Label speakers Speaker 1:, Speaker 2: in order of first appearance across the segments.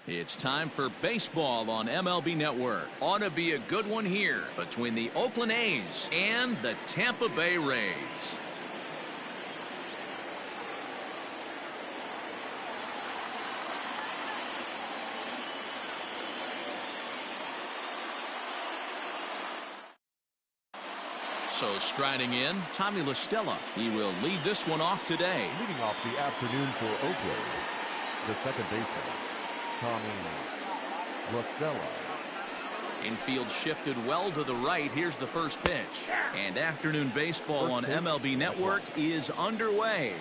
Speaker 1: It's time for baseball on MLB Network. Ought to be a good one here between the Oakland A's and the Tampa Bay Rays. So striding in, Tommy La Stella. He will lead this one off today.
Speaker 2: Leading off the afternoon for Oakland, the second baseman, Tommy La Stella.
Speaker 1: Infield shifted well to the right. Here's the first pitch. And afternoon baseball on MLB Network is underway.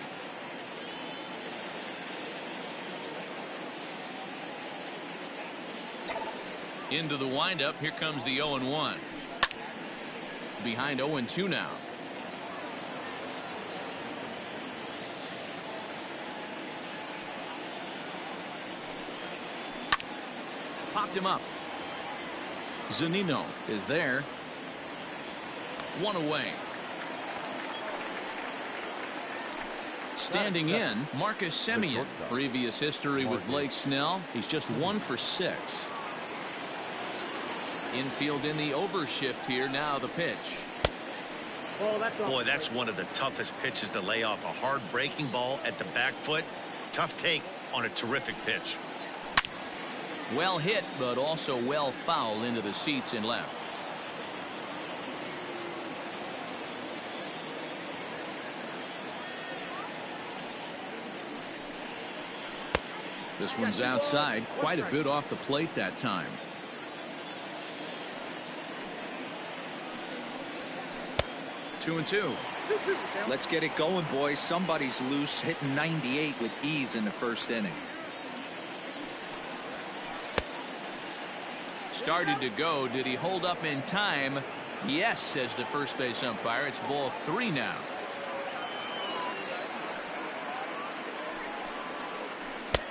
Speaker 1: Into the windup. Here comes the 0-1. Behind 0-2 now. Popped him up. Zunino is there. One away. Standing in, Marcus Semien. Previous history with Blake Snell. He's just 1 for 6. Infield in the overshift here. Now the pitch.
Speaker 3: Boy, that's one of the toughest pitches to lay off. A hard breaking ball at the back foot. Tough take on a terrific pitch.
Speaker 1: Well hit, but also well fouled into the seats in left. This one's outside, quite a bit off the plate that time. Two and two.
Speaker 4: Let's get it going, boys. Somebody's loose, hitting 98 with ease in the first inning.
Speaker 1: Started to go. Did he hold up in time? Yes, says the first base umpire. It's ball 3 now.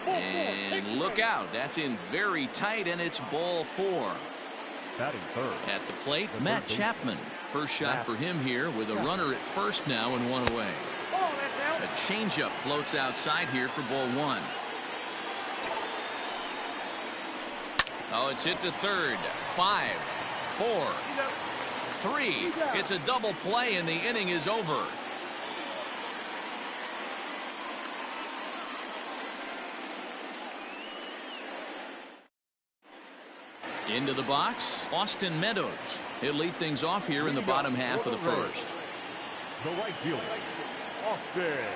Speaker 1: And look out. That's in very tight, and it's ball 4.
Speaker 2: Batting third.
Speaker 1: At the plate, Matt Chapman. First shot for him here with a runner at first now and 1 away. A changeup floats outside here for ball 1. Oh, it's hit to third. 5, 4, 3. It's a double play and the inning is over. Into the box, Austin Meadows. He'll lead things off here in the bottom half of the first.
Speaker 2: The right fielder, Austin.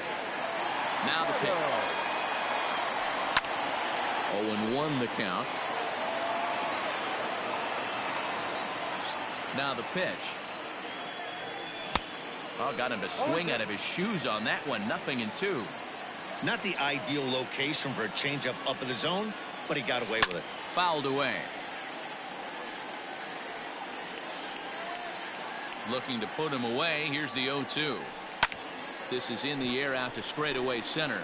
Speaker 1: Now the pitch. 0-1 the count. Now the pitch. Oh, got him to swing out of his shoes on that one. 0-2.
Speaker 3: Not the ideal location for a changeup up in the zone, but he got away with it.
Speaker 1: Fouled away. Looking to put him away. Here's the 0-2. This is in the air out to straightaway center.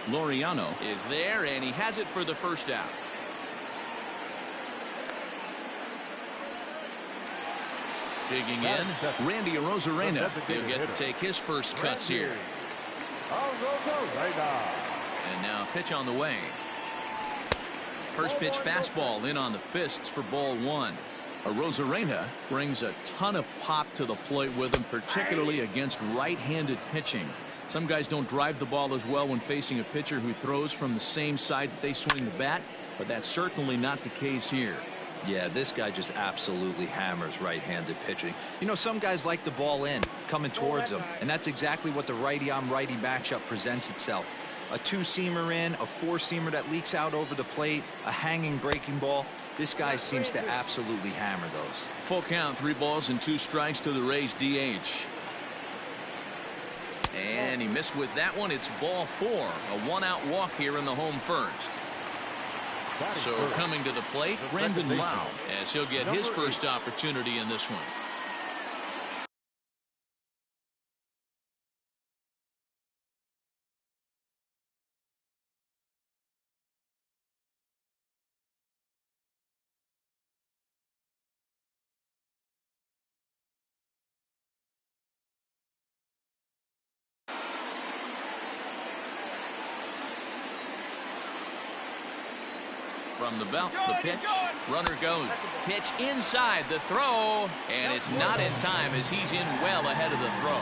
Speaker 1: Laureano is there, and he has it for the first out. Digging in, Randy Arozarena. He'll get to take his first cuts here. And now pitch on the way. First pitch fastball in on the fists for ball 1. Arozarena brings a ton of pop to the plate with him, particularly against right-handed pitching. Some guys don't drive the ball as well when facing a pitcher who throws from the same side that they swing the bat, but that's certainly not the case here.
Speaker 4: Yeah, this guy just absolutely hammers right-handed pitching. You know, some guys like the ball in, coming towards them, and that's exactly what the righty-on-righty matchup presents itself. A two-seamer in, a four-seamer that leaks out over the plate, a hanging breaking ball. This guy seems to absolutely hammer those.
Speaker 1: Full count, 3 balls and 2 strikes to the Rays DH. And he missed with that one. It's ball 4. A 1-out walk here in the home first. So coming to the plate, Brandon Lau, as he'll get his first opportunity in this one. From the belt, the pitch. Runner goes. Pitch inside the throw. And it's not in time as he's in well ahead of the throw.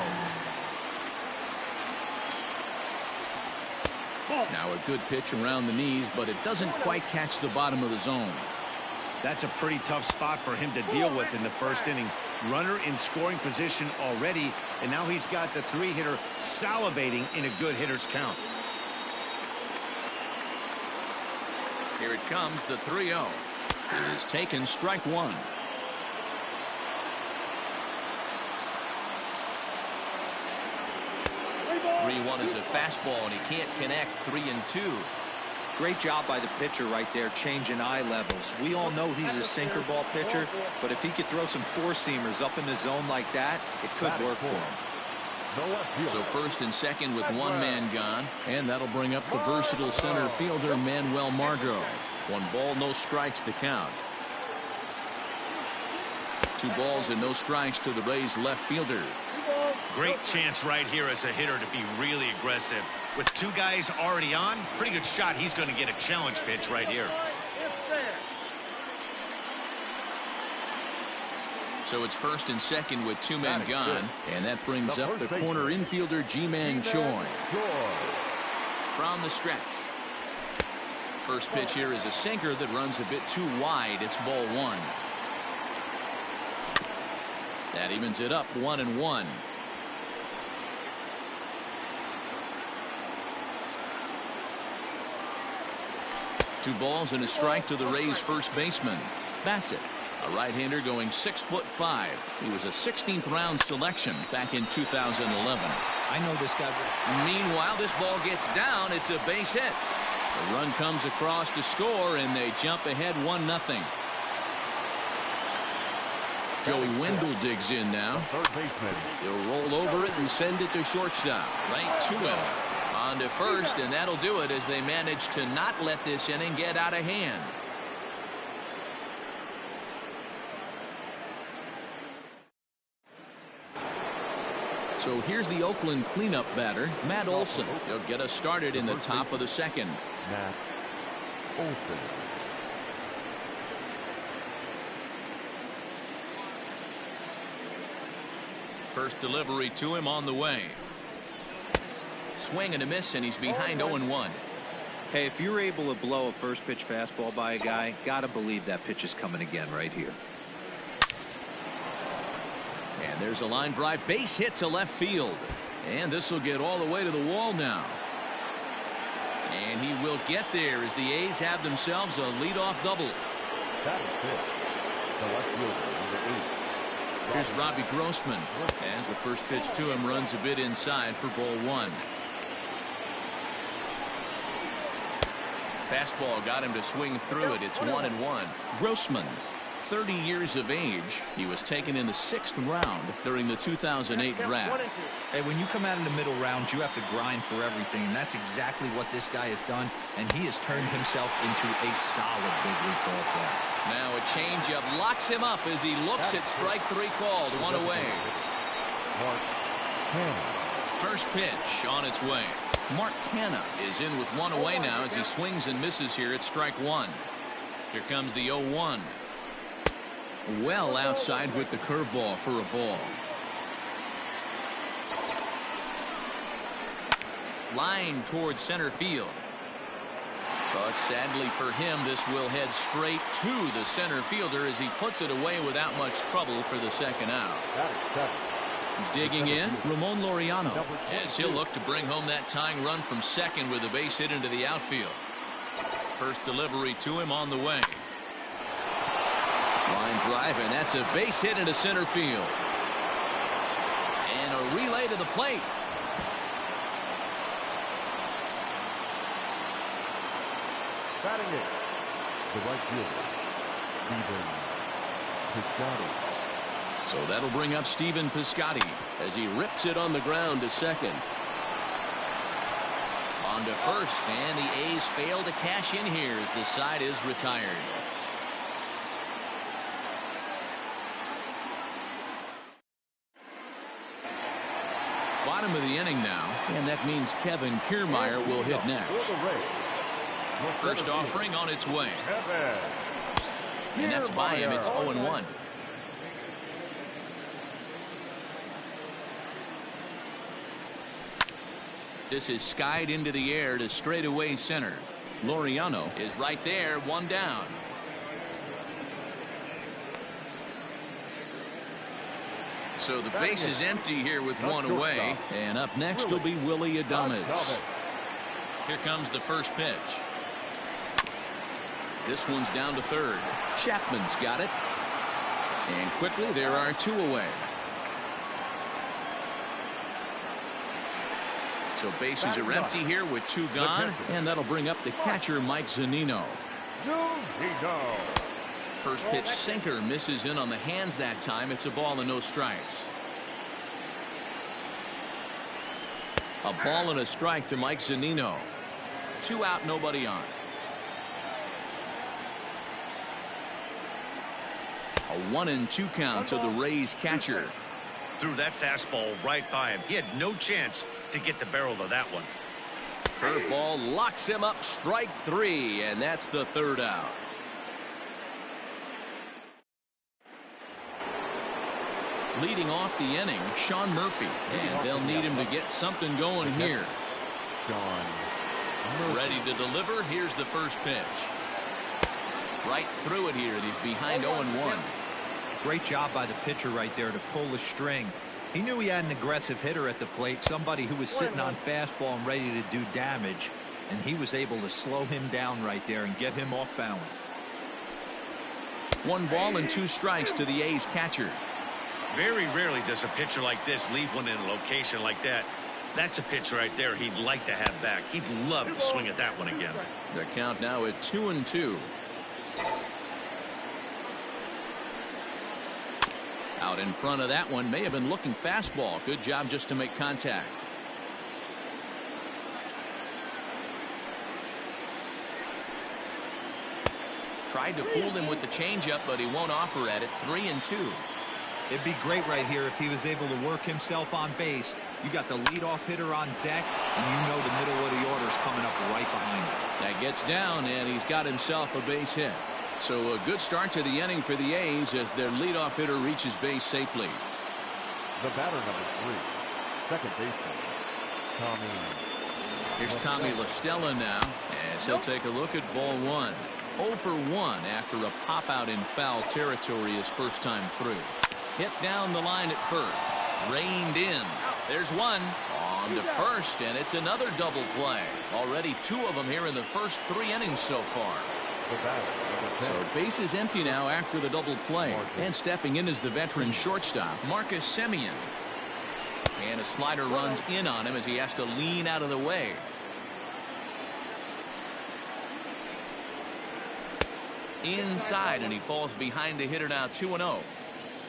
Speaker 1: Now a good pitch around the knees, but it doesn't quite catch the bottom of the zone.
Speaker 3: That's a pretty tough spot for him to deal with in the first inning. Runner in scoring position already, and now he's got the three-hitter salivating in a good hitter's count.
Speaker 1: Here it comes, the 3-0. It is taken, strike one. One is a fastball, and he can't connect. 3-2.
Speaker 4: Great job by the pitcher right there, changing eye levels. We all know he's a sinker ball pitcher, but if he could throw some four-seamers up in the zone like that, it could work for him.
Speaker 1: So first and second with one man gone, and that'll bring up the versatile center fielder Manuel Margot. 1 ball, no strikes the count. 2 balls and no strikes to the Rays left fielder.
Speaker 3: Great chance right here as a hitter to be really aggressive. With 2 guys already on, pretty good shot. He's going to get a challenge pitch right here.
Speaker 1: So it's first and second with 2 men gone, and that brings up the corner infielder Ji-Man Choi. From the stretch. First pitch here is a sinker that runs a bit too wide. It's ball 1. That evens it up 1-1. 2 balls and a strike to the Rays first baseman Bassett, a right-hander going 6'5". He was a 16th round selection back in 2011.
Speaker 4: I know this guy.
Speaker 1: Meanwhile, this ball gets down. It's a base hit. The run comes across to score, and they jump ahead 1-0. Joey Wendell digs in now.
Speaker 2: Third baseman.
Speaker 1: He'll roll over it and send it to shortstop. Right to him. On to first, and that'll do it as they manage to not let this inning get out of hand. So here's the Oakland cleanup batter, Matt Olson. He'll get us started in the top of the second.
Speaker 2: Matt Olson.
Speaker 1: First delivery to him on the way. Swing and a miss, and he's behind 0-1.
Speaker 4: Hey, if you're able to blow a first pitch fastball by a guy, gotta believe that pitch is coming again right here.
Speaker 1: And there's a line drive base hit to left field, and this will get all the way to the wall now. And he will get there as the A's have themselves a leadoff double.
Speaker 2: That is it. The left fielder, number 8.
Speaker 1: Here's Robbie Grossman as the first pitch to him runs a bit inside for ball 1. Fastball got him to swing through it. It's 1-1. Grossman, 30 years of age. He was taken in the 6th round during the 2008 draft.
Speaker 4: Hey, when you come out in the middle rounds, you have to grind for everything, and that's exactly what this guy has done, and he has turned himself into a solid big league ball player.
Speaker 1: Now a changeup locks him up as he looks at strike 3 called. 1 away. First pitch on its way. Mark Canha is in with 1 away now as he swings and misses here at strike 1. Here comes the 0-1. Well outside with the curveball for a ball. Line towards center field. But sadly for him, this will head straight to the center fielder as he puts it away without much trouble for the second out. Digging in, Ramon Laureano, as he'll look to bring home that tying run from second with a base hit into the outfield. First delivery to him on the way. Line drive, and that's a base hit into center field. And a relay to the plate.
Speaker 2: Batting it, the right fielder, Stephen Piscotty.
Speaker 1: So that'll bring up Stephen Piscotty as he rips it on the ground to second. On to first, and the A's fail to cash in here as the side is retired. Bottom of the inning now, and that means Kevin Kiermaier will hit next. First offering on its way. And that's by him. It's 0-1. This is skied into the air to straightaway center. Laureano is right there, one down. So the base is empty here with one away. And up next will be Willie Adames. Here comes the first pitch. This one's down to third. Chapman's got it. And quickly there are two away. So bases are empty here with two gone. And that'll bring up the catcher, Mike Zunino. First pitch sinker misses in on the hands that time. It's a ball and no strikes. A ball and a strike to Mike Zunino. 2 out, nobody on. A 1-2 count to the Rays catcher.
Speaker 3: Threw that fastball right by him. He had no chance to get the barrel of that one.
Speaker 1: Curveball locks him up, strike 3, and that's the third out. Leading off the inning, Sean Murphy, and they'll need him to get something going here. Ready to deliver. Here's the first pitch. Right through it here. He's behind 0-1.
Speaker 4: Great job by the pitcher right there to pull the string. He knew he had an aggressive hitter at the plate, somebody who was sitting on fastball and ready to do damage, and he was able to slow him down right there and get him off balance.
Speaker 1: 1 ball and 2 strikes to the A's catcher.
Speaker 3: Very rarely does a pitcher like this leave one in a location like that. That's a pitch right there he'd like to have back. He'd love to swing at that one again.
Speaker 1: The count now at 2-2. Out in front of that one, may have been looking fastball. Good job just to make contact. Tried to fool him with the changeup, but he won't offer at it. 3-2.
Speaker 4: It'd be great right here if he was able to work himself on base. You got the leadoff hitter on deck, and you know the middle of the order is coming up right behind him.
Speaker 1: That gets down, and he's got himself a base hit. So a good start to the inning for the A's as their leadoff hitter reaches base safely.
Speaker 2: The batter number 3, second baseman, Tommy.
Speaker 1: Here's Tommy La Stella now, as he'll take a look at ball 1. 0 for 1 after a pop out in foul territory his first time through. Hit down the line at first. Reined in. There's one on to first, and it's another double play. Already 2 of them here in the first 3 innings so far. So base is empty now after the double play. And stepping in is the veteran shortstop, Marcus Semien. And a slider runs in on him as he has to lean out of the way. Inside, and he falls behind the hitter now. 2-0.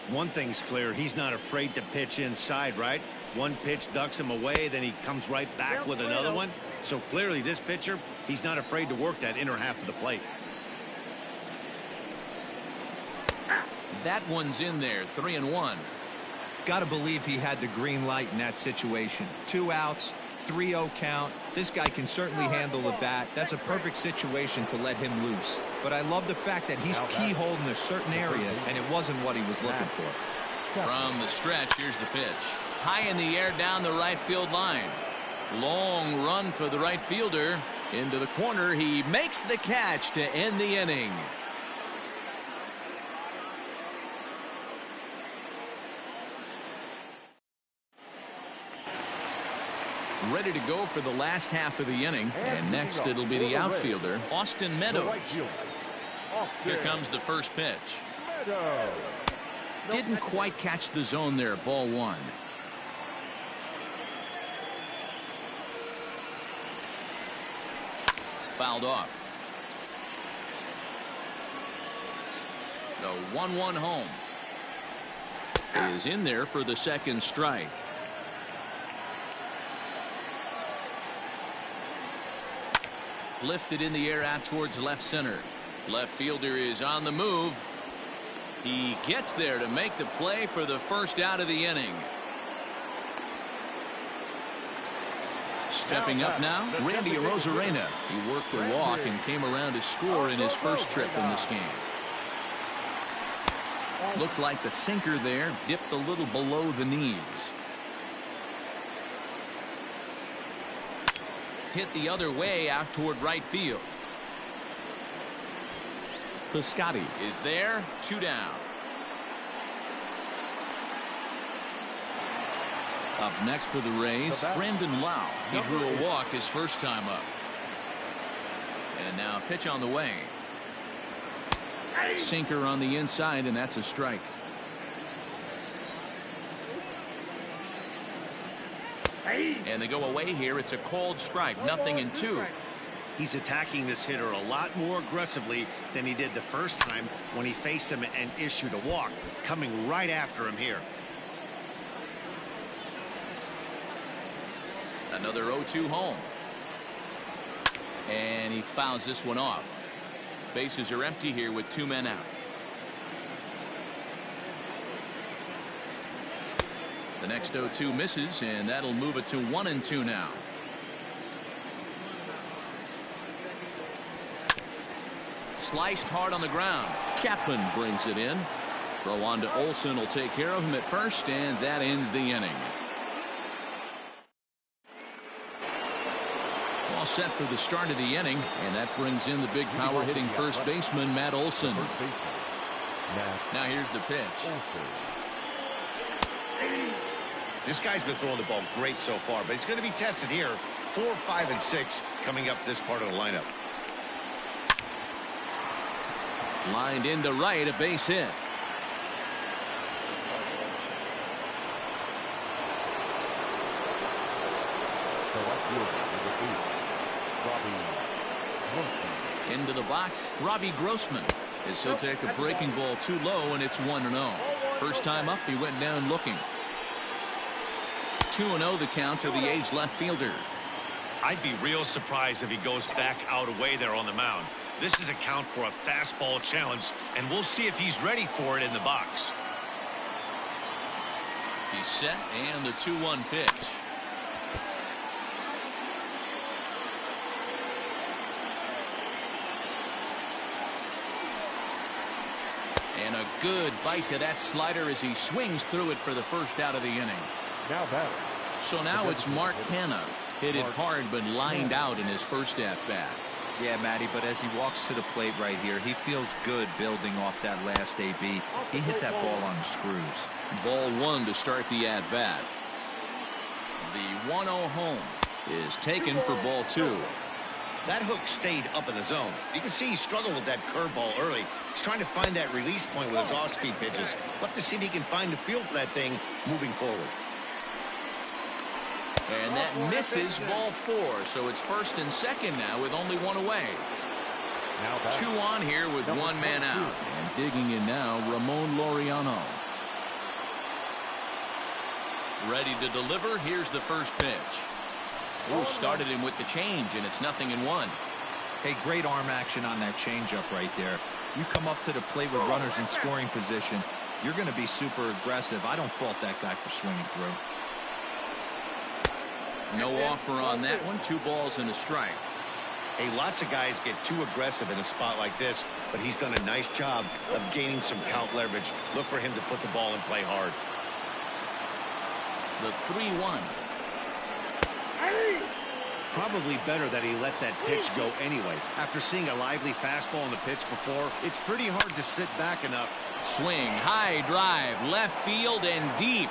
Speaker 3: One thing's clear, he's not afraid to pitch inside, right? One pitch ducks him away, then he comes right back with another one. So clearly this pitcher, he's not afraid to work that inner half of the plate.
Speaker 1: That one's in there. 3-1.
Speaker 4: Got to believe he had the green light in that situation. 2 outs, 3-0 count. This guy can certainly handle the bat. That's a perfect situation to let him loose. But I love the fact that he's keyholed in a certain area, and it wasn't what he was looking for.
Speaker 1: From the stretch, here's the pitch. High in the air down the right field line. Long run for the right fielder. Into the corner. He makes the catch to end the inning. Ready to go for the last half of the inning. And next it'll be the outfielder, Austin Meadows. Here comes the first pitch. Didn't quite catch the zone there. Ball 1. Fouled off. The 1-1 home is in there for the second strike. Lifted in the air out towards left center. Left fielder is on the move. He gets there to make the play for the first out of the inning. Stepping up now, Randy Arozarena. He worked the walk and came around to score in his first trip in this game. Looked like the sinker there dipped a little below the knees. Hit the other way out toward right field. Piscotty is there. 2 down. Up next for the Rays, Brandon Lau. He drew a walk his first time up. And now pitch on the way. Sinker on the inside, and that's a strike. And they go away here. It's a called strike. 0-2.
Speaker 3: He's attacking this hitter a lot more aggressively than he did the first time when he faced him and issued a walk. Coming right after him here.
Speaker 1: Another 0-2 home. And he fouls this one off. Bases are empty here with 2 men out. The next 0-2 misses, and that'll move it to 1-2 now. Sliced hard on the ground. Chapman brings it in. Throw on to Olsen will take care of him at first, and that ends the inning. All set for the start of the inning, and that brings in the big power hitting first baseman Matt Olson. Now here's the pitch.
Speaker 3: This guy's been throwing the ball great so far, but he's going to be tested here. 4, 5, and 6 coming up this part of the lineup.
Speaker 1: Lined into right, a base hit. Into the box, Robbie Grossman. As he'll take a breaking ball too low, and it's 1-0. First time up, he went down looking. 2-0 the count to the A's left fielder.
Speaker 3: I'd be real surprised if he goes back out away there on the mound. This is a count for a fastball challenge, and we'll see if he's ready for it in the box.
Speaker 1: He's set, and the 2-1 pitch. And a good bite to that slider as he swings through it for the first out of the inning. So now it's Mark Canha. Hit it hard but lined out in his first at-bat.
Speaker 4: Yeah, Matty, but as he walks to the plate right here, he feels good building off that last AB. He hit that ball on the screws.
Speaker 1: Ball 1 to start the at-bat. The 1-0 home is taken for ball 2.
Speaker 3: That hook stayed up in the zone. You can see he struggled with that curveball early. He's trying to find that release point with his off-speed pitches. We'll have to see if he can find the feel for that thing moving forward.
Speaker 1: And that misses ball 4, so it's first and second now with only 1 away. 2 on here with 1 man out. And digging in now, Ramon Laureano. Ready to deliver. Here's the first pitch. Oh, started him with the change, and it's 0-1.
Speaker 4: Hey, great arm action on that changeup right there. You come up to the plate with runners in scoring position, you're going to be super aggressive. I don't fault that guy for swinging through.
Speaker 1: No offer on that one. 2 balls and a strike.
Speaker 3: Hey, lots of guys get too aggressive in a spot like this, but he's done a nice job of gaining some count leverage. Look for him to put the ball in play hard.
Speaker 1: The 3-1.
Speaker 3: Probably better that he let that pitch go anyway. After seeing a lively fastball in the pitch before, it's pretty hard to sit back enough.
Speaker 1: Swing, high drive, left field and deep.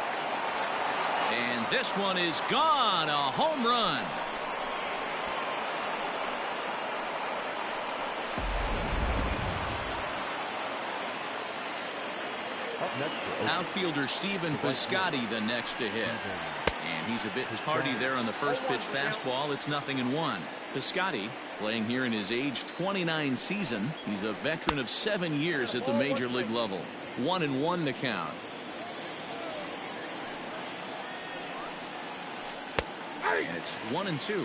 Speaker 1: And this one is gone. A home run. Outfielder Stephen Piscotty the next to hit. And he's a bit tardy there on the first pitch fastball. It's 0-1. Piscotty playing here in his age 29 season. He's a veteran of 7 years at the major league level. 1-1 to count. And it's 1-2.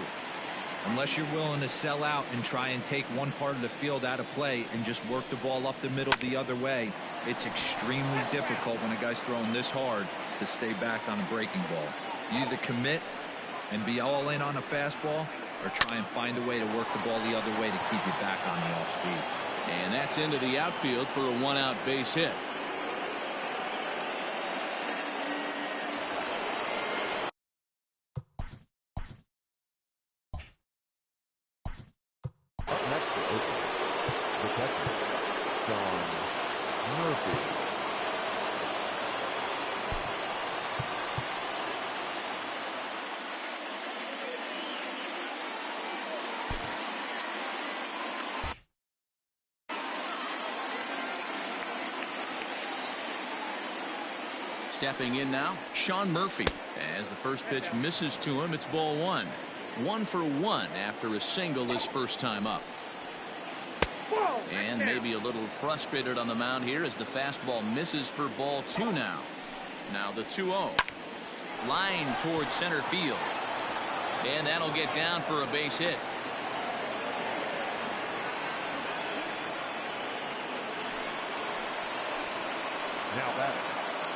Speaker 4: Unless you're willing to sell out and try and take one part of the field out of play and just work the ball up the middle the other way, it's extremely difficult when a guy's throwing this hard to stay back on a breaking ball. You either commit and be all in on a fastball, or try and find a way to work the ball the other way to keep you back on the off speed.
Speaker 1: And that's into the outfield for a 1-out base hit.
Speaker 2: Up next for Oakland, the catcher, Sean Murphy.
Speaker 1: Stepping in now, Sean Murphy. As the first pitch misses to him, it's ball 1. 1 for 1 after a single his first time up. And maybe a little frustrated on the mound here as the fastball misses for ball 2 now. Now the 2-0. Line towards center field. And that'll get down for a base hit.
Speaker 2: Now batting,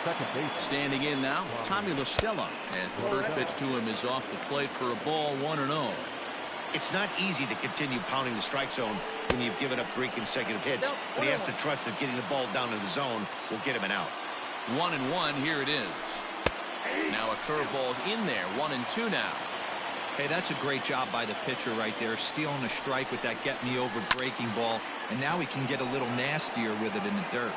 Speaker 2: second base.
Speaker 1: Standing in now, Tommy La Stella, as the first pitch to him is off the plate for a ball 1-0.
Speaker 3: It's not easy to continue pounding the strike zone when you've given up 3 consecutive hits, but he has to trust that getting the ball down in the zone will get him an out.
Speaker 1: 1-1, here it is. Now a curveball's in there, 1-2 now.
Speaker 4: Hey, that's a great job by the pitcher right there, stealing a strike with that get-me-over breaking ball, and now he can get a little nastier with it in the dirt.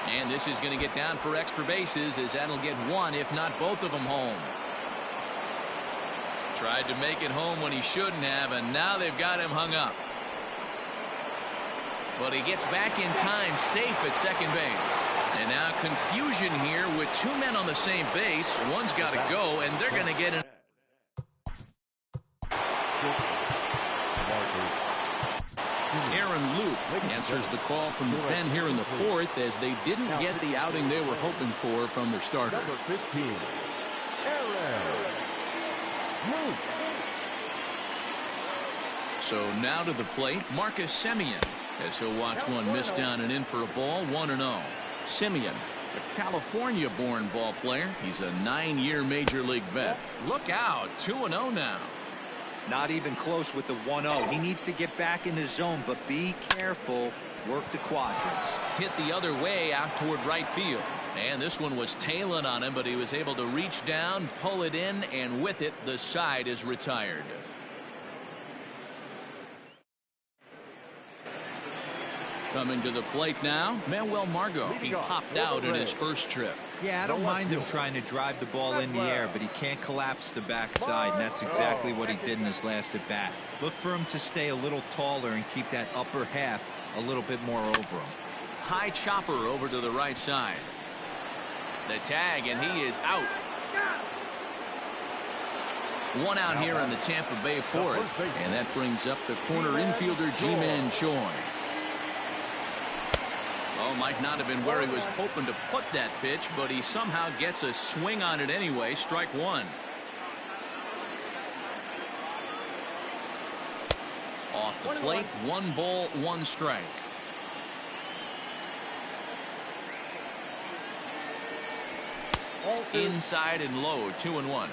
Speaker 1: And this is going to get down for extra bases, as that'll get 1, if not both of them, home. Tried to make it home when he shouldn't have, and now they've got him hung up. But he gets back in time, safe at second base. And now confusion here with 2 men on the same base. One's got to go, and they're going to get an... Aaron Luke answers the call from the pen here in the 4th, as they didn't get the outing they were hoping for from their starter.
Speaker 2: Number 15, Aaron Luke.
Speaker 1: So now to the plate, Marcus Semien, as he'll watch one miss down and in for a ball, 1-0. Semien, a California-born ball player. He's a 9-year major league vet. Look out, 2-0 now.
Speaker 4: Not even close with the 1-0. He needs to get back in the zone, but be careful. Work the quadrants.
Speaker 1: Hit the other way out toward right field. And this one was tailing on him, but he was able to reach down, pull it in, and with it, the side is retired. Coming to the plate now, Manuel Margot. He popped out in his first trip.
Speaker 4: Yeah, I don't mind him trying to drive the ball in the air, but he can't collapse the backside, and that's exactly what he did in his last at bat. Look for him to stay a little taller and keep that upper half a little bit more over him.
Speaker 1: High chopper over to the right side. The tag, and he is out. 1 out here in the Tampa Bay 4th, and that brings up the corner infielder Ji-Man Choi. Oh, might not have been where he was hoping to put that pitch, but he somehow gets a swing on it anyway. Strike 1. Off the plate, 1 ball, 1 strike. Inside and low, 2-1.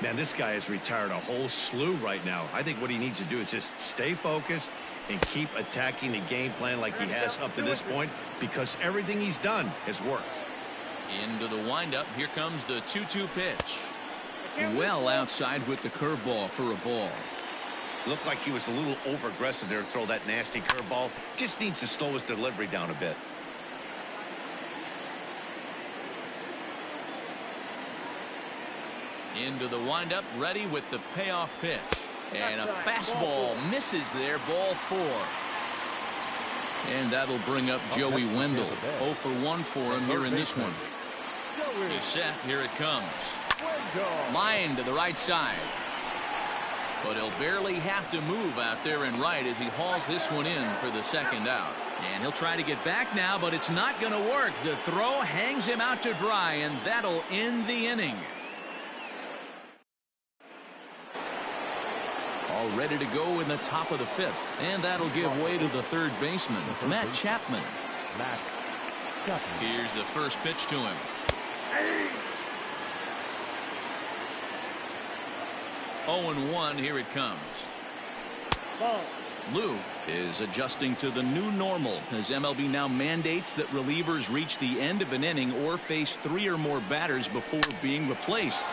Speaker 3: Man, this guy has retired a whole slew right now. I think what he needs to do is just stay focused and keep attacking the game plan like he has up to this point, because everything he's done has worked.
Speaker 1: Into the windup. Here comes the 2-2 pitch. Well outside with the curveball for a ball.
Speaker 3: Looked like he was a little over aggressive there to throw that nasty curveball. Just needs to slow his delivery down a bit.
Speaker 1: Into the windup, ready with the payoff pitch. And a fastball misses there, ball 4. And that'll bring up Joey Wendell. 0 for 1 for him here in this one. He's set, here it comes. Line to the right side. But he'll barely have to move out there in right as he hauls this one in for the second out. And he'll try to get back now, but it's not going to work. The throw hangs him out to dry, and that'll end the inning. All ready to go in the top of the 5th, and that'll give way to the third baseman, Matt Chapman. Here's the first pitch to him. 0-1. Here it comes. Lou is adjusting to the new normal as MLB now mandates that relievers reach the end of an inning or face 3 or more batters before being replaced.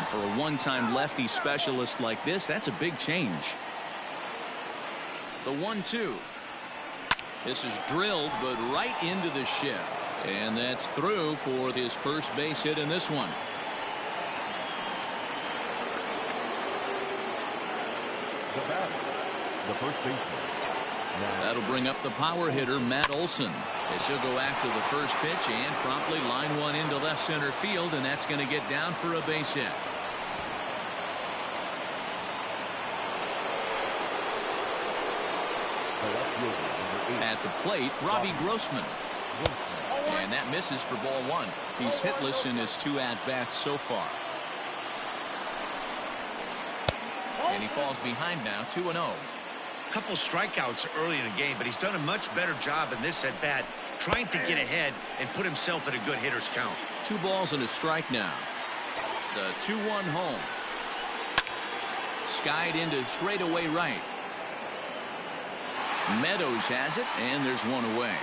Speaker 1: For a one-time lefty specialist like this, that's a big change. The 1-2. This is drilled, but right into the shift. And that's through for his first base hit in this one.
Speaker 2: The batter, the first baseman.
Speaker 1: That'll bring up the power hitter, Matt Olson, as he'll go after the first pitch and promptly line one into left center field, and that's going to get down for a base hit. At the plate, Robbie Grossman. And that misses for ball 1. He's hitless in his 2 at-bats so far. And he falls behind now, 2-0.
Speaker 3: Couple strikeouts early in the game, but he's done a much better job in this at bat, trying to get ahead and put himself in a good hitter's count.
Speaker 1: 2 balls and a strike now. The 2-1 home. Skied into straightaway right. Meadows has it, and there's one away.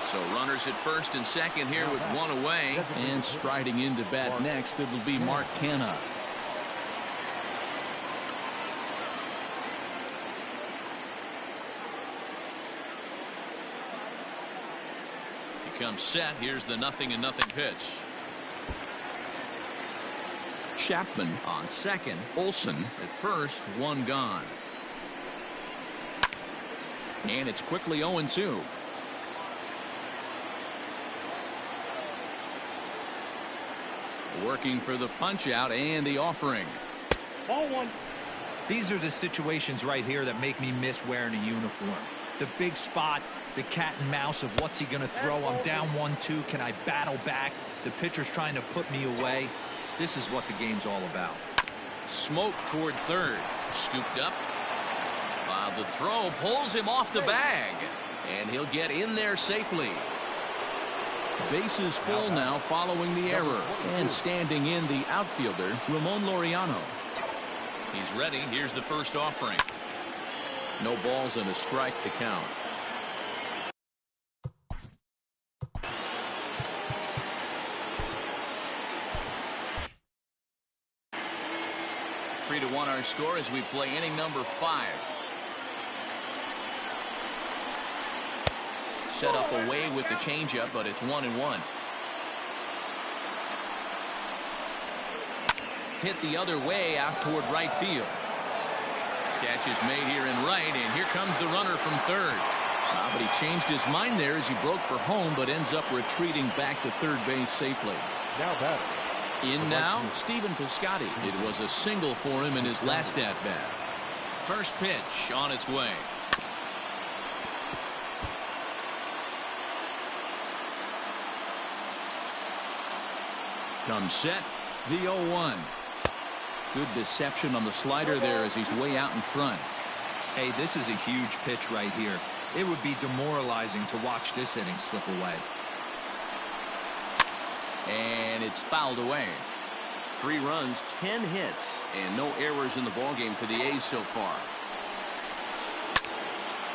Speaker 1: So runners at first and second here with one away, and striding into bat next, it'll be Mark Canha. He comes set. Here's the 0-0 pitch. Chapman on second. Olson at first. 1 gone. And it's quickly 0-2. Working for the punch out and the offering.
Speaker 5: Ball 1.
Speaker 4: These are the situations right here that make me miss wearing a uniform. The big spot, the cat and mouse of what's he going to throw. I'm down 1-2. Can I battle back? The pitcher's trying to put me away. This is what the game's all about.
Speaker 1: Smoke toward third. Scooped up. The throw pulls him off the bag, and he'll get in there safely. Bases full now following the error, and standing in the outfielder, Ramon Laureano. He's ready. Here's the first offering. No balls and a strike to count. Three to 1 our score as we play inning number 5. Set up away with the changeup, but it's 1-1. Hit the other way out toward right field. Catch is made here in right, and here comes the runner from third. But he changed his mind there as he broke for home, but ends up retreating back to third base safely.
Speaker 2: Now batter.
Speaker 1: In now, Stephen Piscotty. It was a single for him in his last at-bat. First pitch on its way. Comes set, the 0-1. Good deception on the slider there as he's way out in front.
Speaker 4: Hey, this is a huge pitch right here. It would be demoralizing to watch this inning slip away.
Speaker 1: And it's fouled away. 3 runs, 10 hits, and no errors in the ballgame for the A's so far.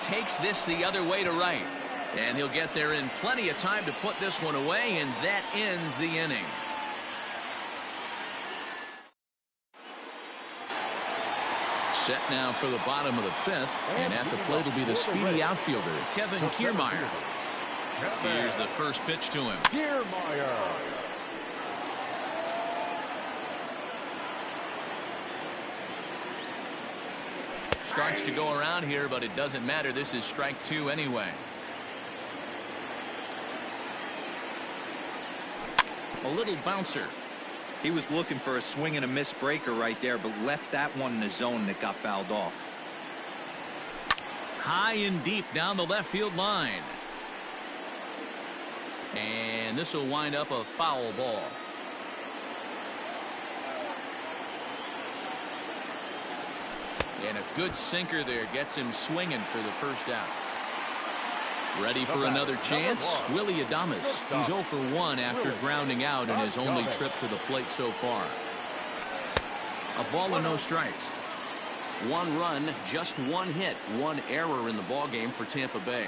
Speaker 1: Takes this the other way to right. And he'll get there in plenty of time to put this one away, and that ends the inning. Set now for the bottom of the 5th, and at the plate will be the speedy outfielder, Kevin Kiermaier. Here's the first pitch to him.
Speaker 2: Kiermaier.
Speaker 1: Starts to go around here, but it doesn't matter. This is strike 2 anyway. A little bouncer.
Speaker 4: He was looking for a swing and a miss breaker right there, but left that one in the zone that got fouled off.
Speaker 1: High and deep down the left field line. And this will wind up a foul ball. And a good sinker there gets him swinging for the first out. Ready for another chance? Willy Adames. He's 0 for 1 after grounding out in his only trip to the plate so far. A ball and no strikes. 1 run, just 1 hit, 1 error in the ball game for Tampa Bay.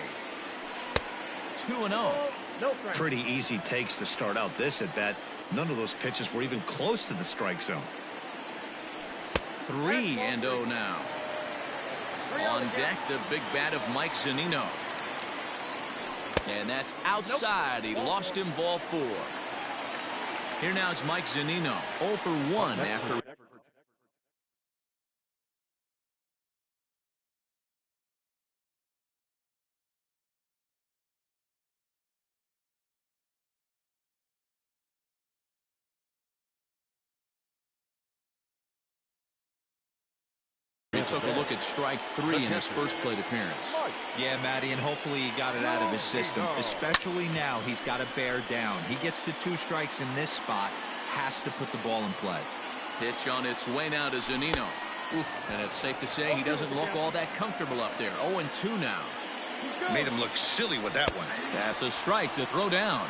Speaker 1: 2-0.
Speaker 3: Pretty easy takes to start out this at bat. None of those pitches were even close to the strike zone.
Speaker 1: 3-0 now. On deck, the big bat of Mike Zunino. And that's outside. He lost him, ball 4. Here now is Mike Zunino, 0 for 1 after. He took a look at strike 3 in his first plate appearance.
Speaker 4: Yeah, Matty, and hopefully he got it out of his system, especially now he's got to bear down. He gets the 2 strikes in this spot, has to put the ball in play.
Speaker 1: Pitch on its way now to Zunino. Oof, and it's safe to say he doesn't look all that comfortable up there. 0-2 now.
Speaker 3: Made him look silly with that one.
Speaker 1: That's a strike to throw down.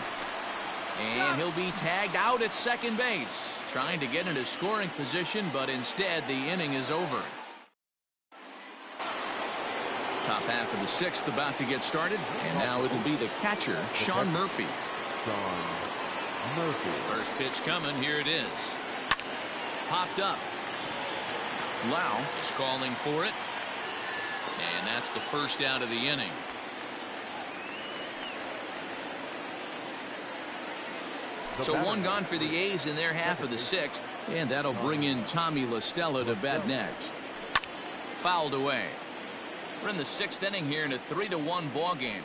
Speaker 1: And he'll be tagged out at second base. Trying to get into scoring position, but instead the inning is over. Top half of the 6th about to get started, and now it'll be the catcher, Sean Murphy. First pitch coming. Here it is. Popped up. Lau is calling for it, and that's the first out of the inning. So 1 gone for the A's in their half of the 6th, and that'll bring in Tommy La Stella to bat next. Fouled away. We're in the 6th inning here in a 3-1 ball game.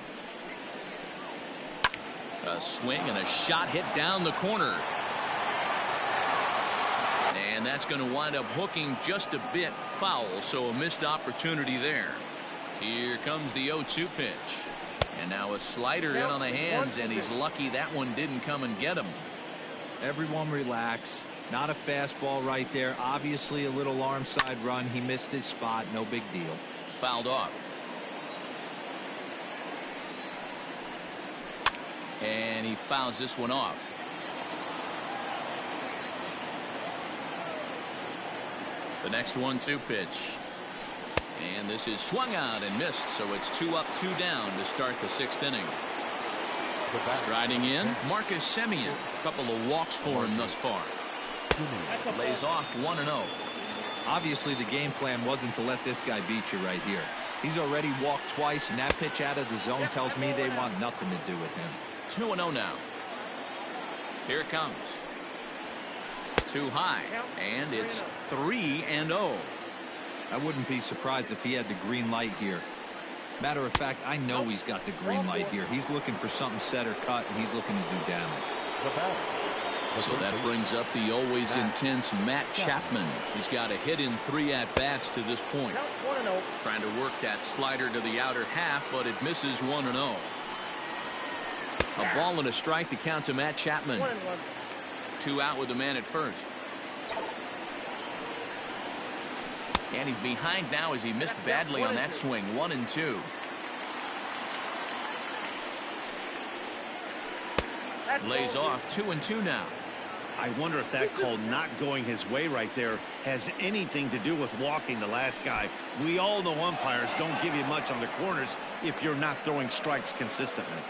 Speaker 1: A swing and a shot hit down the corner. And that's going to wind up hooking just a bit foul, so a missed opportunity there. Here comes the 0-2 pitch. And now a slider in on the hands, and he's lucky that one didn't come and get him.
Speaker 4: Everyone relax. Not a fastball right there. Obviously a little arm side run. He missed his spot. No big deal.
Speaker 1: Fouled off. And he fouls this one off. The next 1-2 pitch. And this is swung out and missed, so it's 2 up, 2 down to start the 6th inning. Striding in, Marcus Semien. A couple of walks for him thus far. Lays off 1-0.
Speaker 4: Obviously the game plan wasn't to let this guy beat you right here. He's already walked twice, and that pitch out of the zone tells me they want nothing to do with him.
Speaker 1: 2-0 now. Here it comes. Too high, and it's 3-0.
Speaker 4: I wouldn't be surprised if he had the green light here. Matter of fact, I know he's got the green light here. He's looking for something set or cut, and he's looking to do damage.
Speaker 1: So that brings up the always intense Matt Chapman. He's got a hit in 3 at-bats to this point. Trying to work that slider to the outer half, but it misses 1-0. A ball and a strike to count to Matt Chapman. 2 out with the man at first. And he's behind now as he missed badly on that swing. 1-2. Lays off 2-2 now.
Speaker 3: I wonder if that call not going his way right there has anything to do with walking the last guy. We all know umpires don't give you much on the corners if you're not throwing strikes consistently.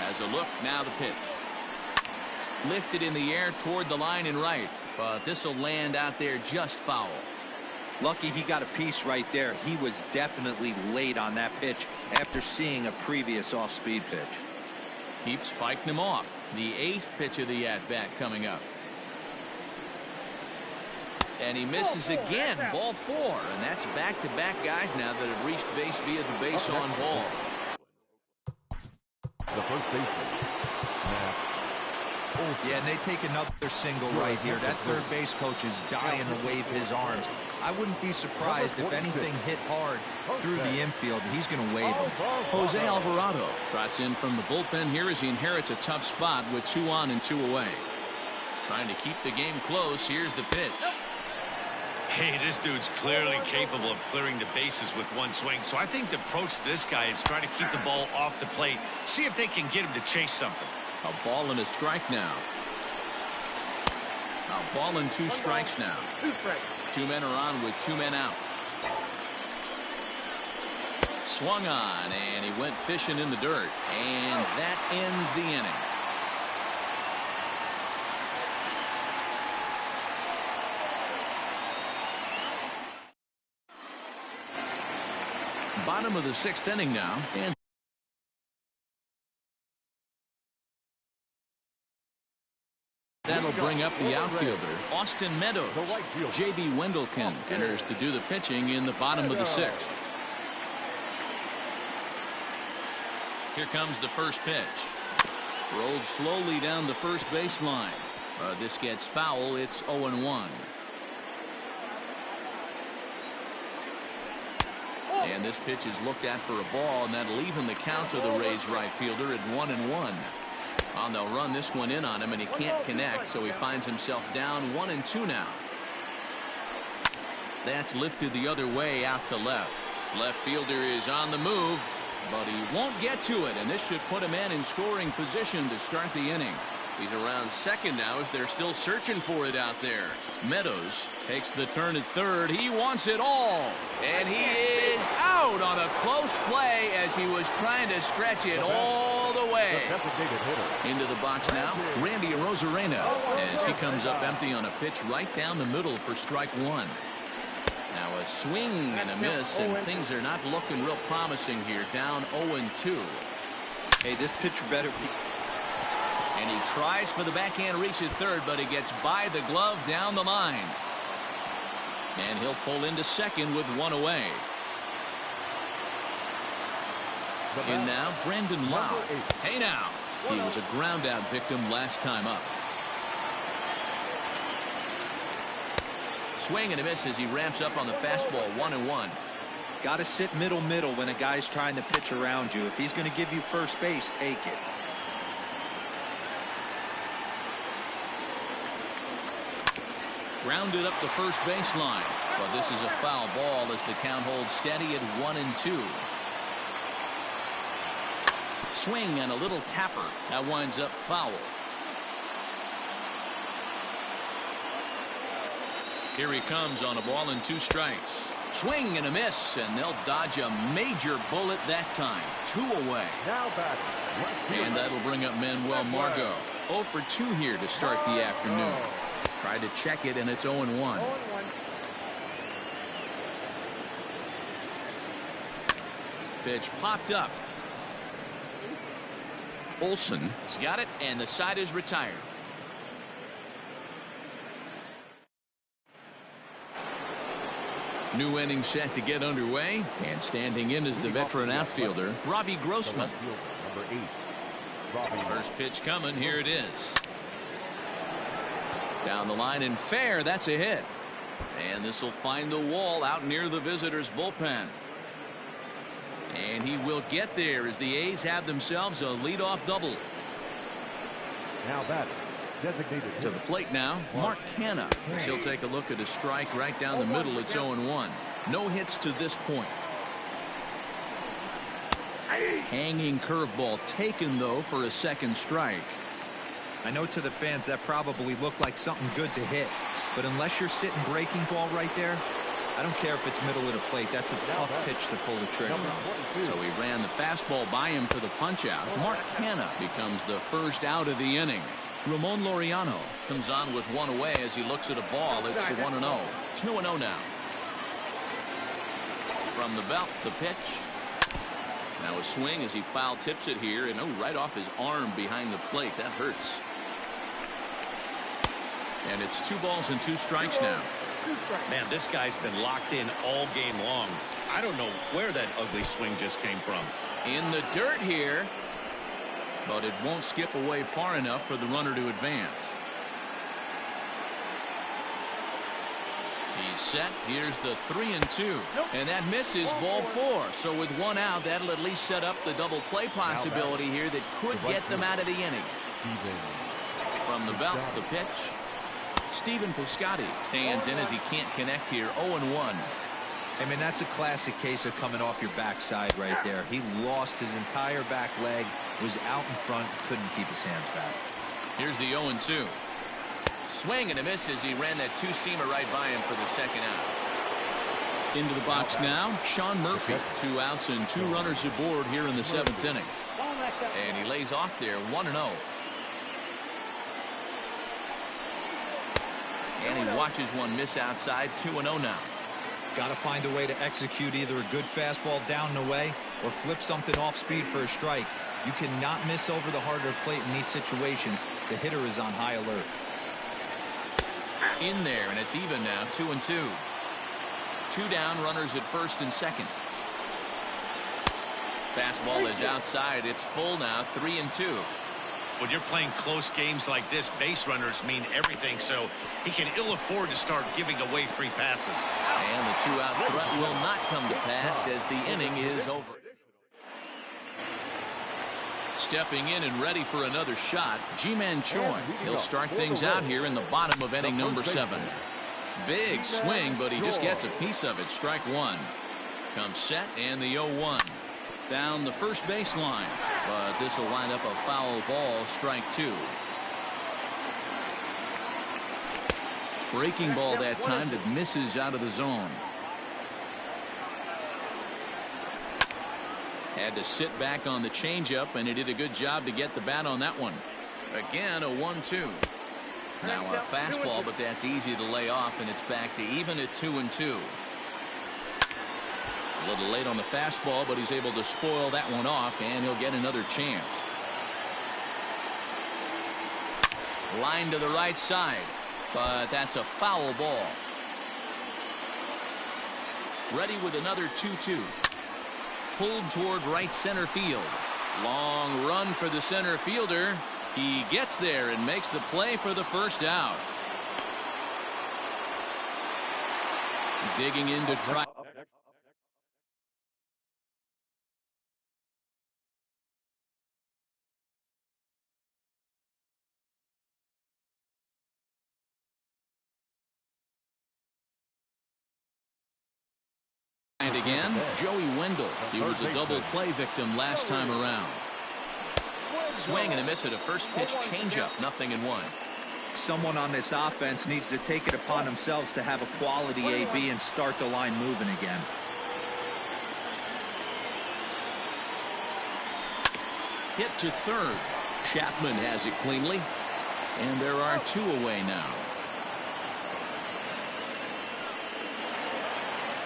Speaker 1: As a look, now the pitch. Lifted in the air toward the line and right, but this will land out there just foul.
Speaker 4: Lucky he got a piece right there. He was definitely late on that pitch after seeing a previous off-speed pitch.
Speaker 1: Keeps fighting him off. The 8th pitch of the at-bat coming up. And he misses again. Ball 4, and that's back-to-back guys now that have reached base via the base on balls.
Speaker 2: The first baseman, Matt.
Speaker 4: Yeah, and they take another single right here. That third base coach is dying to wave his arms. I wouldn't be surprised if anything hit hard through the infield. He's going to wave him.
Speaker 1: Jose Alvarado trots in from the bullpen here as he inherits a tough spot with 2 on and 2 away. Trying to keep the game close. Here's the pitch.
Speaker 3: Hey, this dude's clearly capable of clearing the bases with one swing. So I think the approach to this guy is trying to keep the ball off the plate. See if they can get him to chase something.
Speaker 1: A ball and a strike now. A ball and 2 strikes now. 2 men are on with 2 men out. Swung on, and he went fishing in the dirt, and that ends the inning. Bottom of the 6th inning now, and that'll bring up the outfielder, Austin Meadows. J.B. Wendelken enters to do the pitching in the bottom of the 6th. Here comes the first pitch. Rolled slowly down the first baseline. This gets foul. It's 0-1. And this pitch is looked at for a ball, and that'll even the count to the Rays right fielder at 1-1. And they'll run this one in on him, and he can't connect, so he finds himself down 1-2 now. That's lifted the other way out to left. Left fielder is on the move, but he won't get to it, and this should put a man in scoring position to start the inning. He's around second now as they're still searching for it out there. Meadows takes the turn at third. He wants it all, and he is out on a close play as he was trying to stretch it all the way. Into the box now, Randy Arozarena, as he comes up empty on a pitch right down the middle for strike 1. Now a swing and a miss, and things are not looking real promising here. Down 0-2.
Speaker 4: Hey, this pitcher better be.
Speaker 1: And he tries for the backhand reach at third, but he gets by the glove down the line. And he'll pull into second with 1 away. In now, Brandon Lau. Hey now, he was a ground out victim last time up. Swing and a miss as he ramps up on the fastball. 1-1.
Speaker 4: Got to sit middle when a guy's trying to pitch around you. If he's going to give you first base, take it.
Speaker 1: Grounded up the first baseline, but this is a foul ball as the count holds steady at 1-2. Swing and a little tapper. That winds up foul. Here he comes on a ball and 2 strikes. Swing and a miss, and they'll dodge a major bullet that time. 2 away. And that'll bring up Manuel Margot. 0 for 2 here to start the afternoon. Tried to check it, and it's 0-1. Pitch popped up. Olsen has got it, and the side is retired. New inning set to get underway, and standing in is the veteran outfielder, Robbie Grossman. First pitch coming. Here it is. Down the line and fair. That's a hit. And this will find the wall out near the visitors' bullpen. And he will get there as the A's have themselves a leadoff double.
Speaker 2: Now batter, designated
Speaker 1: to the plate now, Mark Canha. He'll take a look at a strike right down the middle. It's 0-1. No hits to this point. Hanging curveball taken, though, for a second strike.
Speaker 4: I know to the fans that probably looked like something good to hit, but unless you're sitting breaking ball right there, I don't care if it's middle of the plate. That's a tough pitch to pull the trigger on.
Speaker 1: So he ran the fastball by him to the punch out. Mark Canha becomes the first out of the inning. Ramon Laureano comes on with 1 away as he looks at a ball. It's 1-0. 2-0 now. From the belt, the pitch. Now a swing as he foul tips it here, and right off his arm behind the plate. That hurts. And it's 2 balls and 2 strikes now.
Speaker 3: Man, this guy's been locked in all game long. I don't know where that ugly swing just came from.
Speaker 1: In the dirt here, but it won't skip away far enough for the runner to advance. He's set. Here's the 3-2, and that misses ball 4. So with 1 out, that'll at least set up the double play possibility here that could get them out of the inning. From the belt, the pitch. Stephen Piscotty stands in as he can't connect here. 0-1.
Speaker 4: I mean, that's a classic case of coming off your backside right there. He lost his entire back leg, was out in front, couldn't keep his hands back.
Speaker 1: Here's the 0-2. Swing and a miss as he ran that two-seamer right by him for the second out. Into the box now, Sean Murphy. 2 outs and 2 runners aboard here in the 7th inning. And he lays off there, 1-0. And he watches one miss outside, 2-0 now.
Speaker 4: Got to find a way to execute either a good fastball down and away or flip something off speed for a strike. You cannot miss over the harder plate in these situations. The hitter is on high alert.
Speaker 1: In there, and it's even now, 2-2. 2 down, runners at first and second. Fastball is outside. It's full now, 3-2.
Speaker 3: When you're playing close games like this, base runners mean everything, so he can ill afford to start giving away free passes.
Speaker 1: And the 2-out threat will not come to pass as the inning is over. Stepping in and ready for another shot, Ji-Man Choi. He'll start things out here in the bottom of inning number 7. Big swing, but he just gets a piece of it. Strike 1. Comes set and the 0-1. Down the first baseline, but this will wind up a foul ball. Strike 2. Breaking ball that time that misses out of the zone. Had to sit back on the changeup, and he did a good job to get the bat on that one. Again, a 1-2. Now a fastball, but that's easy to lay off, and it's back to even at 2-2. A little late on the fastball, but he's able to spoil that one off, and he'll get another chance. Line to the right side, but that's a foul ball. Ready with another 2-2. Pulled toward right center field. Long run for the center fielder. He gets there and makes the play for the first out. Digging in to try. And again, Joey Wendell. He was a double play victim last time around. Swing and a miss at a first pitch changeup. 0-1.
Speaker 4: Someone on this offense needs to take it upon themselves to have a quality AB and start the line moving again.
Speaker 1: Hit to third. Chapman has it cleanly. And there are 2 away now.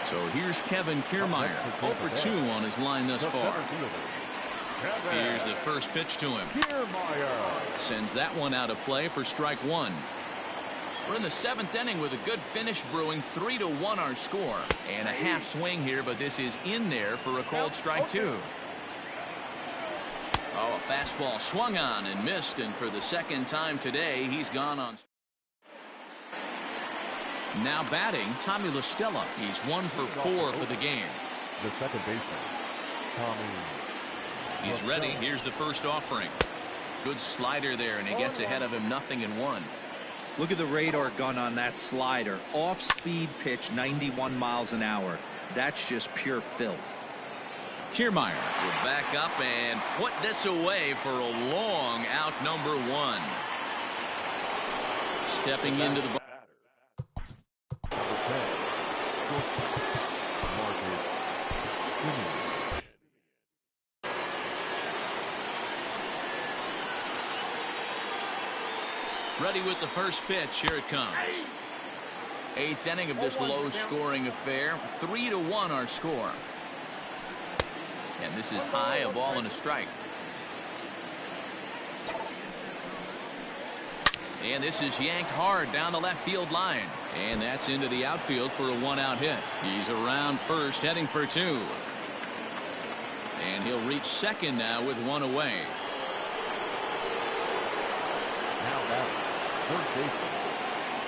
Speaker 1: So here's Kevin Kiermaier, 0 for 2 on his line thus far. Here's the first pitch to him. Sends that one out of play for strike 1. We're in the 7th inning with a good finish brewing. 3-1 our score. And a half swing here, but this is in there for a called strike 2. Oh, a fastball swung on and missed, and for the second time today, he's gone on. Now batting, Tommy La Stella. He's 1 for 4 for the game.
Speaker 2: The second baseman, Tommy.
Speaker 1: He's ready. Here's the first offering. Good slider there, and he gets ahead of him. 0-1.
Speaker 4: Look at the radar gun on that slider. Off-speed pitch, 91 miles an hour. That's just pure filth.
Speaker 1: Kiermaier will back up and put this away for a long out, number 1. Stepping into the ready with the first pitch. Here it comes. 8th inning of this low-scoring affair. 3-1 our score. And this is high, a ball and a strike. And this is yanked hard down the left field line. And that's into the outfield for a 1-out hit. He's around first, heading for 2. And he'll reach second now with 1 away.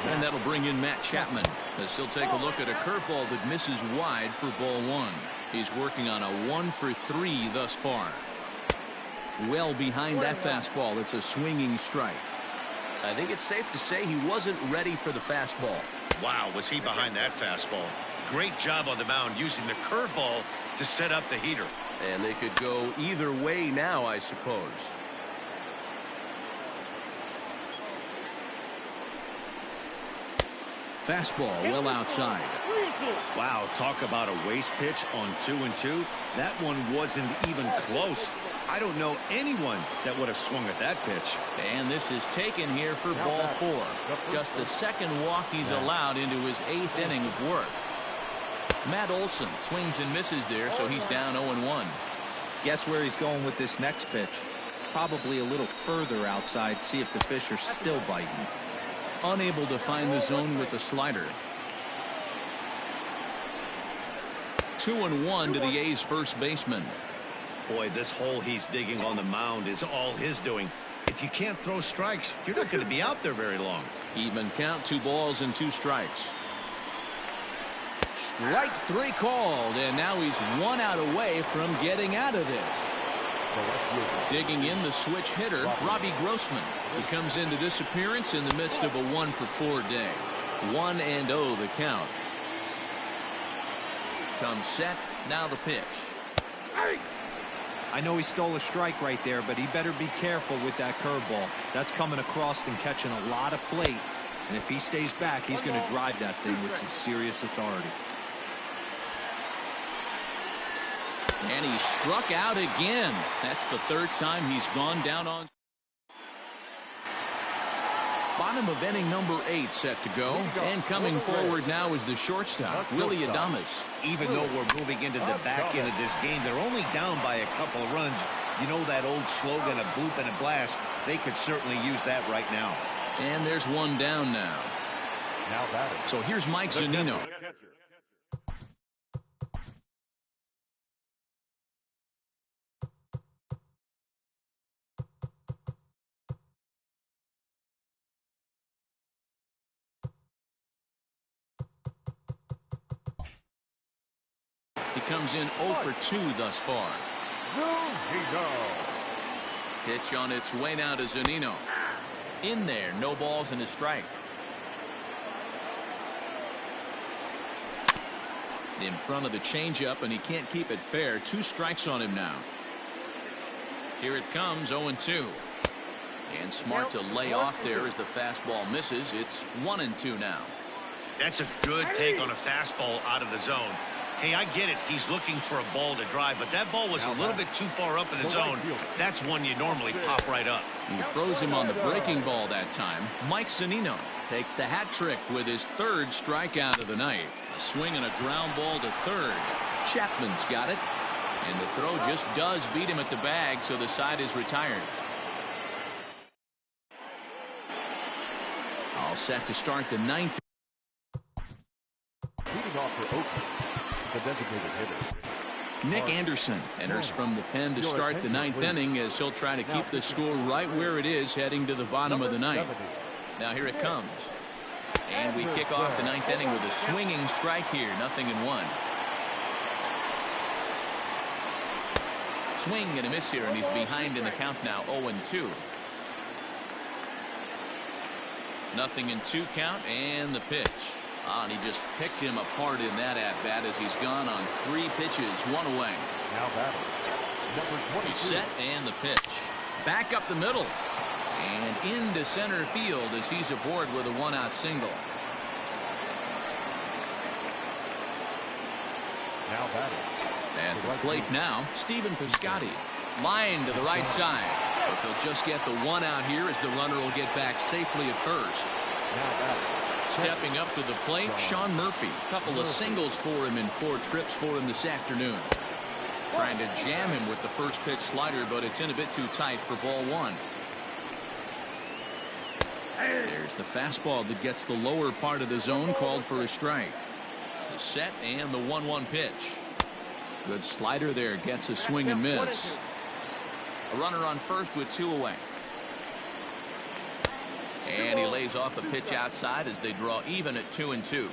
Speaker 1: And that'll bring in Matt Chapman as he'll take a look at a curveball that misses wide for ball 1. He's working on a 1 for 3 thus far. Well behind that fastball. It's a swinging strike. I think it's safe to say he wasn't ready for the fastball.
Speaker 3: Wow, was he behind that fastball? great job on the mound using the curveball to set up the heater.
Speaker 1: And they could go either way now, I suppose. Fastball well outside.
Speaker 3: Wow, talk about a waste pitch on 2-2. That one wasn't even close. I don't know anyone that would have swung at that pitch.
Speaker 1: And this is taken here for ball 4. Just the second walk he's allowed into his 8th inning of work. Matt Olson swings and misses there, so he's down 0-1.
Speaker 4: Guess where he's going with this next pitch? Probably a little further outside, see if the fish are still biting.
Speaker 1: Unable to find the zone with the slider. 2-1 to the A's first baseman.
Speaker 3: Boy, this hole he's digging on the mound is all his doing. If you can't throw strikes, you're not going to be out there very long.
Speaker 1: Even count, 2 balls and 2 strikes. Strike 3 called, and now he's 1 out away from getting out of this. Digging in the switch hitter, Robbie Grossman. He comes into this appearance in the midst of a 1-for-4 day. 1-0 the count. Comes set, now the pitch.
Speaker 4: I know he stole a strike right there, but he better be careful with that curveball. That's coming across and catching a lot of plate. And if he stays back, he's going to drive that thing with some serious authority.
Speaker 1: And he struck out again. That's the 3rd time he's gone down on. Bottom of inning number 8 set to go. And coming forward now is the shortstop, Willie Adames.
Speaker 3: Even though we're moving into the back end of this game, they're only down by a couple of runs. You know that old slogan, a bloop and a blast. They could certainly use that right now.
Speaker 1: And there's 1 down now. So here's Mike Zunino. He comes in 0 for 2 thus far. Pitch on its way now to Zunino. In there, no balls and a strike. In front of the changeup, and he can't keep it fair. 2 strikes on him now. Here it comes, 0-2. And smart to lay off there as the fastball misses. It's 1-2 now.
Speaker 3: That's a good take on a fastball out of the zone. Hey, I get it. He's looking for a ball to drive, but that ball was a little bit too far up in the zone. That's one you normally pop right up.
Speaker 1: He froze him on the breaking ball that time. Mike Zunino takes the hat trick with his 3rd strikeout of the night. A swing and a ground ball to 3rd. Chapman's got it. And the throw just does beat him at the bag, so the side is retired. All set to start the 9th.
Speaker 2: Leading off for Oakland, the designated hitter.
Speaker 1: Nick Anderson enters from the pen to start the 9th inning as he'll try to keep the score right where it is heading to the bottom of the 9th. Now here it comes. And we kick off the 9th inning with a swinging strike here. 0-1. Swing and a miss here, and he's behind in the count now. 0-2. 0-2 count, and the pitch. And he just picked him apart in that at-bat as he's gone on 3 pitches, 1 away.
Speaker 2: Now batting, number 22.
Speaker 1: He's set, and the pitch. Back up the middle. And into center field as he's aboard with a 1-out single.
Speaker 2: Now batting.
Speaker 1: At the plate now, Stephen Piscotty. Line to the right side. But they'll just get the 1 out here as the runner will get back safely at first.
Speaker 2: Now batting.
Speaker 1: Stepping up to the plate, Sean Murphy. Couple of singles for him in 4 trips for him this afternoon. Trying to jam him with the first pitch slider, but it's in a bit too tight for ball 1. There's the fastball that gets the lower part of the zone, called for a strike. The set and the 1-1 pitch. Good slider there, gets a swing and miss. A runner on first with 2 away. And he lays off a pitch outside as they draw even at 2-2.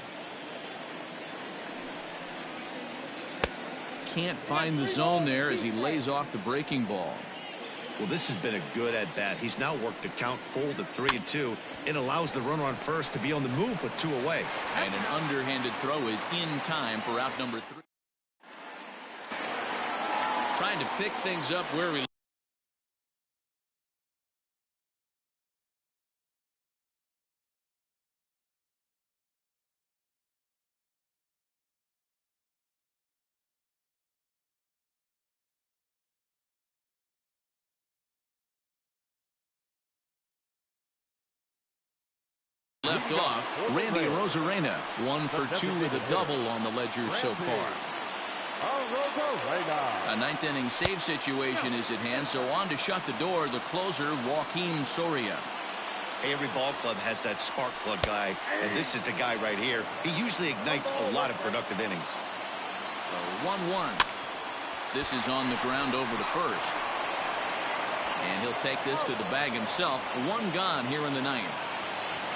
Speaker 1: Can't find the zone there as he lays off the breaking ball.
Speaker 3: Well, this has been a good at-bat. He's now worked the count full to 3-2. It allows the runner on first to be on the move with 2 away.
Speaker 1: And an underhanded throw is in time for out number 3. Trying to pick things up where he left off. Randy Arozarena, 1 for 2 with a double on the ledger so far. A 9th inning save situation is at hand, so on to shut the door, the closer, Joaquin Soria.
Speaker 3: Every ball club has that spark plug guy, and this is the guy right here. He usually ignites a lot of productive innings.
Speaker 1: 1-1. This is on the ground over to first. And he'll take this to the bag himself. 1 gone here in the 9th.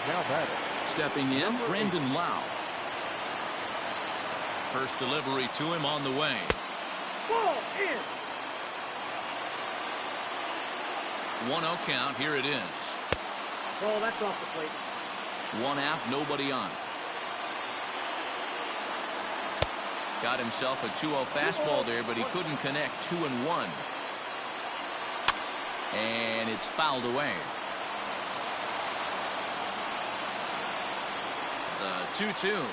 Speaker 2: Now batting.
Speaker 1: Stepping in, Brandon Lau. First delivery to him on the way.
Speaker 5: Ball in.
Speaker 1: 1-0 count. Here it is.
Speaker 5: Oh, that's off the plate.
Speaker 1: 1 out, nobody on. Got himself a 2-0 fastball there, but he couldn't connect. 2-1. And it's fouled away. The 2-2.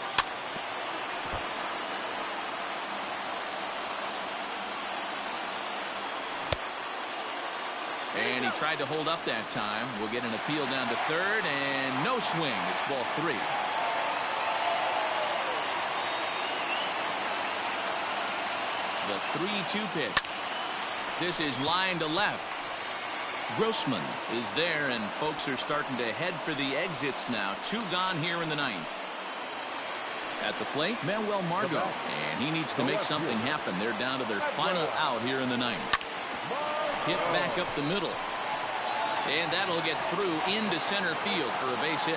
Speaker 1: And he tried to hold up that time. We'll get an appeal down to third, and no swing. It's ball 3. The 3-2 pitch. This is line to left. Grossman is there, and folks are starting to head for the exits now. 2 gone here in the 9th. At the plate, Manuel Margot, and he needs to make something happen. They're down to their final out here in the 9th. Hit back up the middle, and that'll get through into center field for a base hit.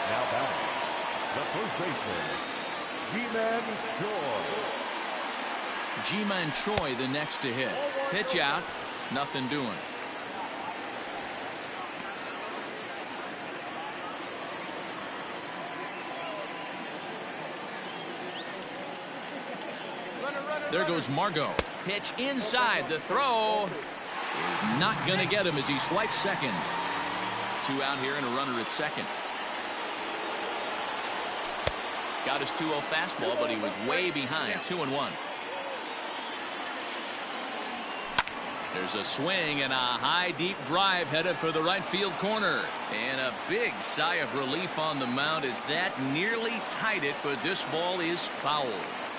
Speaker 2: Now batting. The first baseman, G-Man Choi.
Speaker 1: G-Man Choi the next to hit. Pitch out, nothing doing. There goes Margot. Pitch inside. The throw is not going to get him as he swipes second. 2 out here and a runner at second. Got his 2-0 fastball, but he was way behind. 2-1. There's a swing and a high deep drive headed for the right field corner. And a big sigh of relief on the mound as that nearly tied it, but this ball is foul.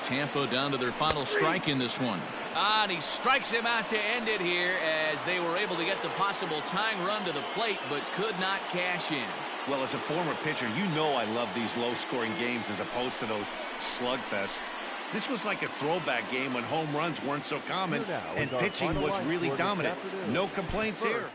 Speaker 1: Tampa down to their final strike in this one. And he strikes him out to end it here as they were able to get the possible tying run to the plate, but could not cash in.
Speaker 3: Well, as a former pitcher, you know I love these low-scoring games as opposed to those slugfests. This was like a throwback game when home runs weren't so common and pitching was really dominant. No complaints here.